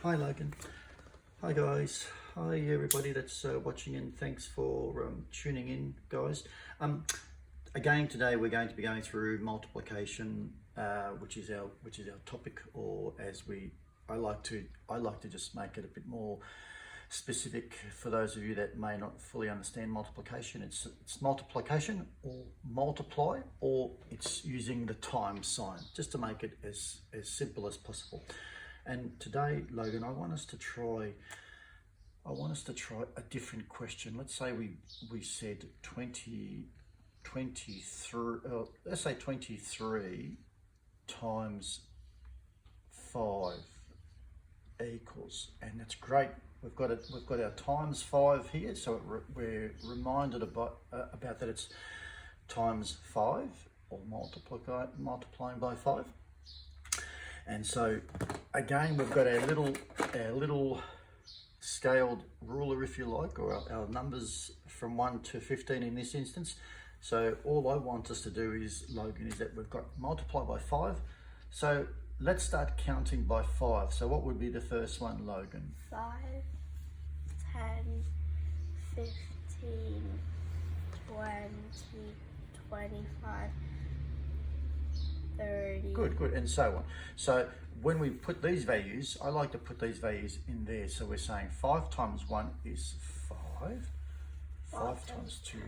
Hi Logan. Hi guys. Hi everybody that's watching, and thanks for tuning in, guys. Again, today we're going to be going through multiplication, which is our topic, or I like to just make it a bit more specific for those of you that may not fully understand multiplication. It's multiplication or multiply, or it's using the times sign, just to make it as simple as possible. And today, Logan, I want us to try a different question. Let's say we said 23, let's say 23 times 5 equals, and that's great. We've got our times 5 here, so we're reminded about that it's times 5, or multiplying by 5. And so again, we've got our little scaled ruler, if you like, or our numbers from 1 to 15 in this instance. So all I want us to do is, Logan, is that we've got multiply by 5. So let's start counting by 5. So what would be the first one, Logan? 5, 10, 15, 20, 25, 30. Good, and so on. So when we put these values, I like to put these values in there. So we're saying 5 times 1 is 5. 5 times 2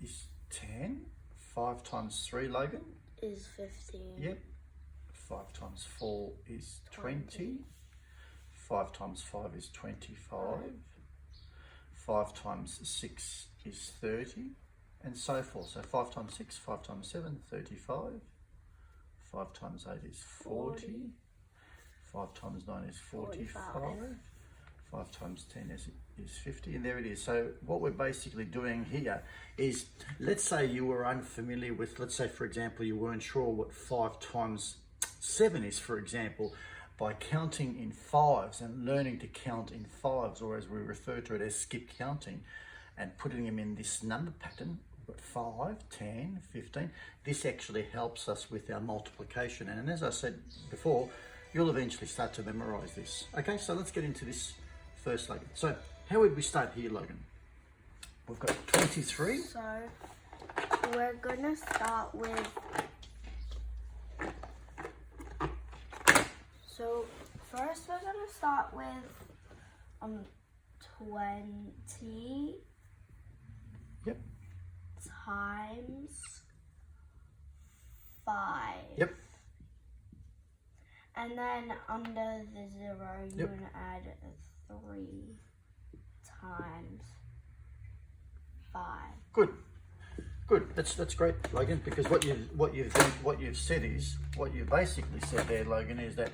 is 10. 5 times 3, Logan? Is 15. Yep. 5 times 4 is 20. 5 times 5 is 25. 5 times 6 is 30, and so forth. So 5 times 6, 5 times 7, 35. 5 times 8 is 40. 5 times 9 is 45. 5 times 10 is 50, and there it is. So what we're basically doing here is, let's say you were unfamiliar with, let's say for example, you weren't sure what 5 times 7 is, for example. By counting in 5s and learning to count in 5s, or as we refer to it as skip counting, and putting them in this number pattern, 5, 10, 15, this actually helps us with our multiplication. And as I said before, you'll eventually start to memorize this. Okay, so let's get into this first, Logan. So how would we start here, Logan? We've got 23. So we're gonna start with, so first we're gonna start with 20. Yep. Times 5. Yep. And then under the 0, you're Yep. gonna add 3 times 5. Good. That's great, Logan. Because what you've said is, what you basically said there, Logan, is that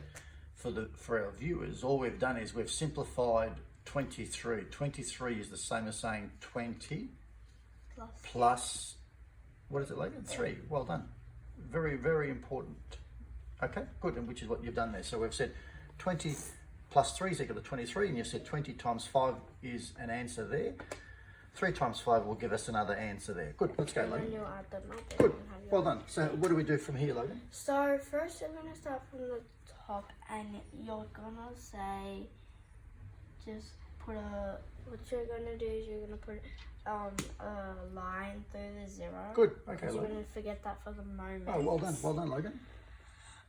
for our viewers, all we've done is we've simplified 23. 23 is the same as saying 20 plus, what is it, Logan? 3. Well done. Very, very important. Okay, good. And which is what you've done there. So we've said 20 plus 3 is equal to 23, and you've said 20 times 5 is an answer there. 3 times 5 will give us another answer there. Good, let's go, Logan. And then you add them up. Good, well done. So what do we do from here, Logan? So first you're gonna start from the top, and you're gonna say, just put what you're gonna do is you're gonna put a line through the 0. Good, okay, You're Logan. gonna forget that for the moment. Oh, well done, Logan.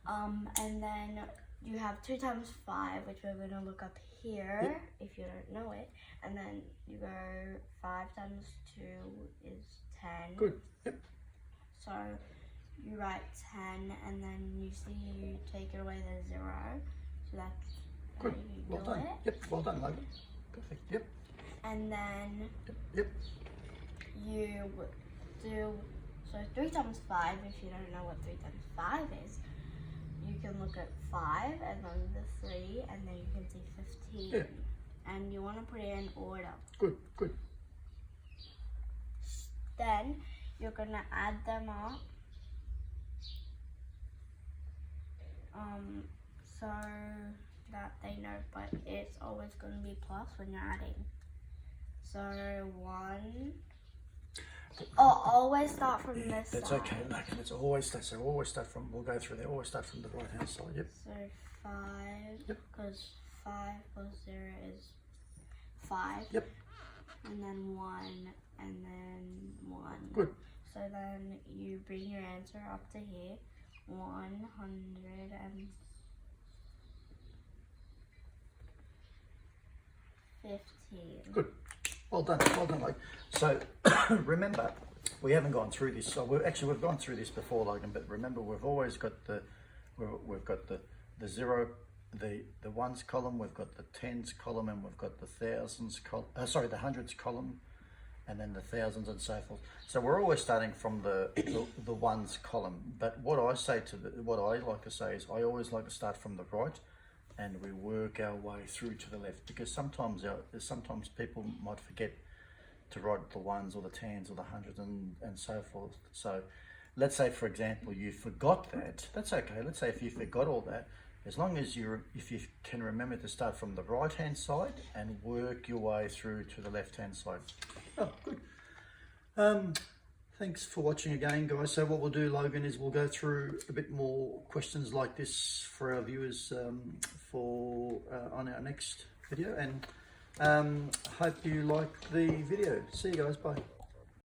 And then you have 2 times 5, which we're gonna look up here, Yep. if you don't know it. And then you go 5 times 2 is 10. Good, yep. So you write 10, and then you take it away the 0. So that's Good, how you well do done. it. Yep, well done, Logan. Perfect, yep. And then Yep. you do, so 3 times 5, if you don't know what 3 times 5 is, you can look at 5 and then the 3, and then you can see 15. Yeah. And you want to put it in order. Good. Then you're going to add them up. So that they know, but it's always going to be plus when you're adding. So 1. Oh, always start from this That's side. okay, Logan. It's always start. So we'll go through there. Always start from the right hand side. Yep. So 5, Yep. because 5 plus 0 is 5. Yep. And then 1, and then 1. Good. So then you bring your answer up to here. 115. Good. Well done, mate. So remember, we haven't gone through this. So we've gone through this before, Logan. But remember, we've always got we've got the zero, the ones column. We've got the tens column, and we've got the thousands column. The hundreds column, and then the thousands and so forth. So we're always starting from the ones column. But what I like to say is I always like to start from the right, and we work our way through to the left, because sometimes people might forget to write the ones or the tens or the hundreds and so forth. So let's say, for example, you forgot that. That's okay. Let's say if you forgot all that, as long as if you can remember to start from the right hand side and work your way through to the left hand side. Oh, good. Thanks for watching again, guys. So what we'll do, Logan, is we'll go through a bit more questions like this for our viewers on our next video, and hope you like the video. See you guys. Bye.